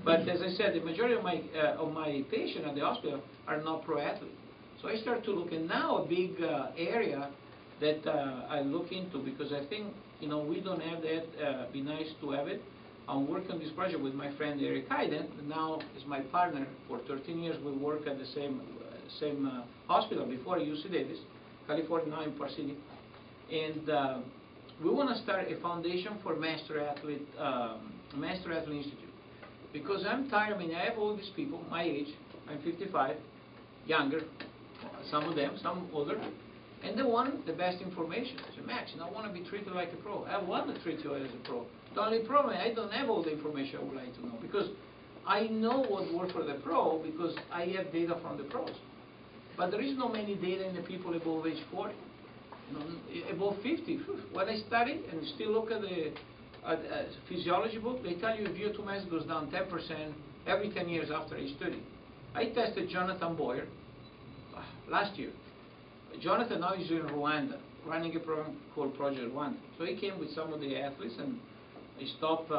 But as I said, the majority of my patients at the hospital are not pro athletes. So I start to look, and now a big area that I look into, because I think, you know, we don't have that, be nice to have it. I'm working on this project with my friend Eric Hayden, now is my partner for 13 years. We work at the same hospital before, UC Davis, California, now in Passoni. And we want to start a foundation for Master Athlete Institute. Because I'm tired, I mean, I have all these people, my age, I'm 55, younger, some of them, some older, and they want the best information. I say, Max, you know, I want to be treated like a pro. I want to treat you as a pro. The only problem, I don't have all the information I would like to know, because I know what works for the pro, because I have data from the pros. But there is no many data in the people above age 40. You know, above 50, when I study and still look at the physiology book, they tell you VO2 max goes down 10% every 10 years after age 30. I tested Jonathan Boyer last year. Jonathan now is in Rwanda, running a program called Project Rwanda. So he came with some of the athletes, and he stopped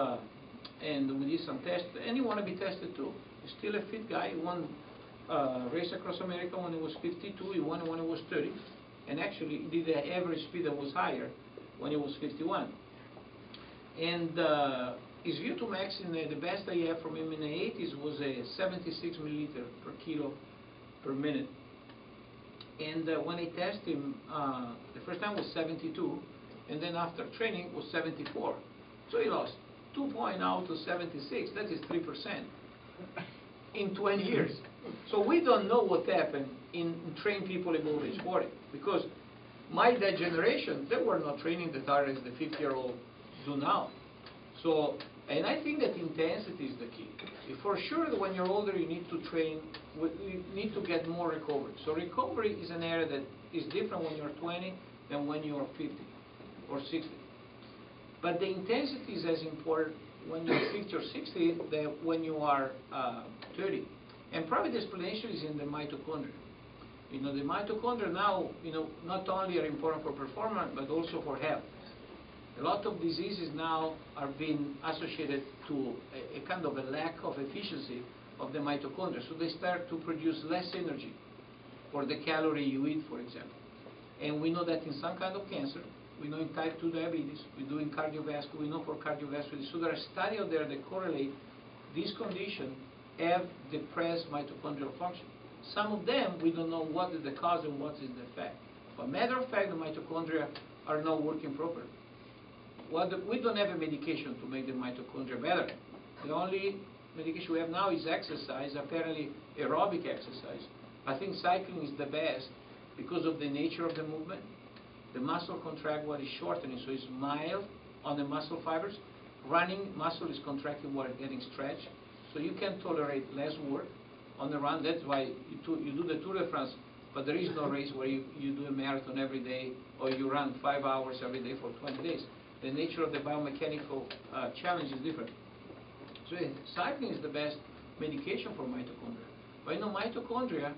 and we did some tests, and he wanted to be tested too. He's still a fit guy. He won race across America when he was 52, he won when he was 30, and actually he did the average speed that was higher when he was 51. And his VO2 max in the best I have from him in the 80s was a 76 milliliter per kilo per minute. And when I tested him, the first time was 72, and then after training was 74. So he lost 2.0 to 76, that is 3% in 20 years. So we don't know what happened in trained people above age 40, because my that generation, they were not training the tires the 50-year-old do now. So, and I think that intensity is the key. For sure, when you're older, you need to train, you need to get more recovery. So recovery is an area that is different when you're 20 than when you're 50 or 60. But the intensity is as important when you're 50 or 60 than when you are 30. And probably the explanation is in the mitochondria. You know, the mitochondria now, you know, not only are important for performance, but also for health. A lot of diseases now are being associated to a kind of a lack of efficiency of the mitochondria. So they start to produce less energy for the calorie you eat, for example. And we know that in some kind of cancer, we know in type 2 diabetes, we do in cardiovascular, we know for cardiovascular disease. So there are studies out there that correlate this condition have depressed mitochondrial function. Some of them, we don't know what is the cause and what is the effect. But matter of fact, the mitochondria are not working properly. We don't have a medication to make the mitochondria better. The only medication we have now is exercise, apparently aerobic exercise. I think cycling is the best because of the nature of the movement. The muscle contract while it's shortening, so it's mild on the muscle fibers. Running, muscle is contracting while getting stretched. So you can tolerate less work on the run. That's why you do the Tour de France, but there is no race where you do a marathon every day or you run 5 hours every day for 20 days. The nature of the biomechanical challenge is different. So cycling is the best medication for mitochondria. But you know, mitochondria,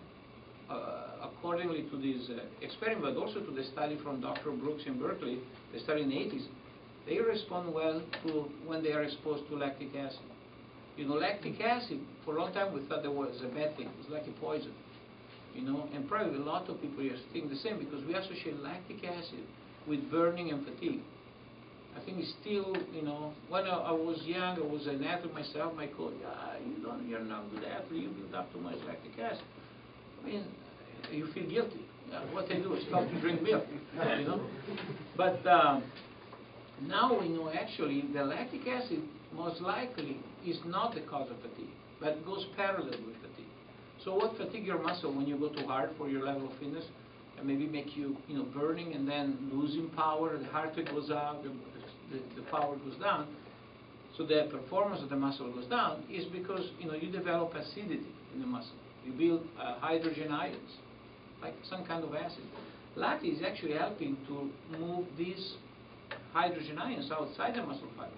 accordingly to this experiment, but also to the study from Dr. Brooks in Berkeley, the study in the 80s, they respond well to when they are exposed to lactic acid. You know, lactic acid, for a long time we thought that was a bad thing. It's like a poison. You know, and probably a lot of people here think the same because we associate lactic acid with burning and fatigue. I think it's still, you know, when I was young, I was an athlete myself, my coach, you're not a good athlete, you build up too much lactic acid. I mean, you feel guilty. What I do is stop to drink milk, you know. But now we know actually the lactic acid most likely is not the cause of fatigue, but goes parallel with fatigue. So what fatigue your muscle when you go too hard for your level of fitness, and maybe make you, you know, burning and then losing power, the heart rate goes up, the power goes down, so the performance of the muscle goes down, is because, you know, you develop acidity in the muscle. You build hydrogen ions, like some kind of acid. Lactic is actually helping to move these hydrogen ions outside the muscle fiber.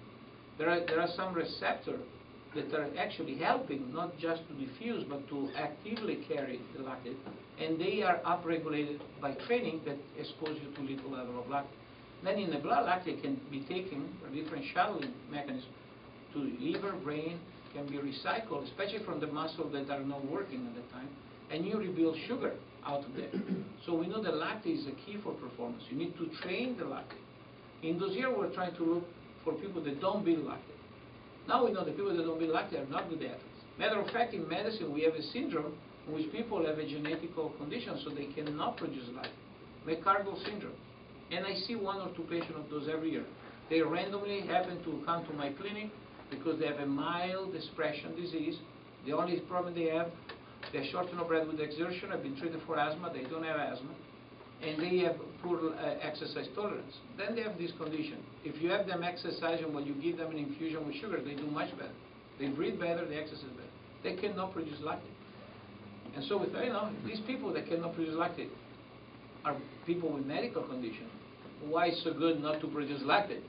There are some receptors that are actually helping not just to diffuse but to actively carry the lactate, and they are upregulated by training that expose you to little level of lactate. Then in the blood, lactate can be taken for different shuttling mechanisms to liver, brain, can be recycled, especially from the muscle that are not working at the time, and you rebuild sugar out of that. So we know that lactate is a key for performance. You need to train the lactate. In those years, we're trying to look for people that don't build lactate. Now we know the people that don't build lactate are not good athletes. Matter of fact, in medicine, we have a syndrome in which people have a genetic condition so they cannot produce lactate. McCardle syndrome. And I see 1 or 2 patients of those every year. They randomly happen to come to my clinic because they have a mild expression disease. The only problem they have, they're shortened of breath with exertion. I've been treated for asthma. They don't have asthma. And they have poor exercise tolerance. Then they have this condition. If you have them exercise and when you give them an infusion with sugar, they do much better. They breathe better, they exercise better. They cannot produce lactate. And so we thought, you know, these people that cannot produce lactate are people with medical conditions. Why it's so good not to produce lactate?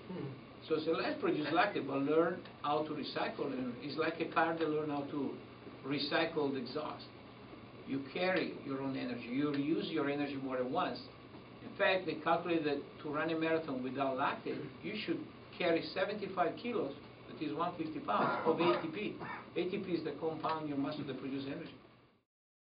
So I said, let's produce lactate, but learn how to recycle it. It's like a car that learn how to recycle the exhaust. You carry your own energy. You reuse your energy more than once. In fact, they calculate that to run a marathon without lactate, you should carry 75 kilos, that is 150 pounds, of ATP. ATP is the compound in your muscle that produces energy.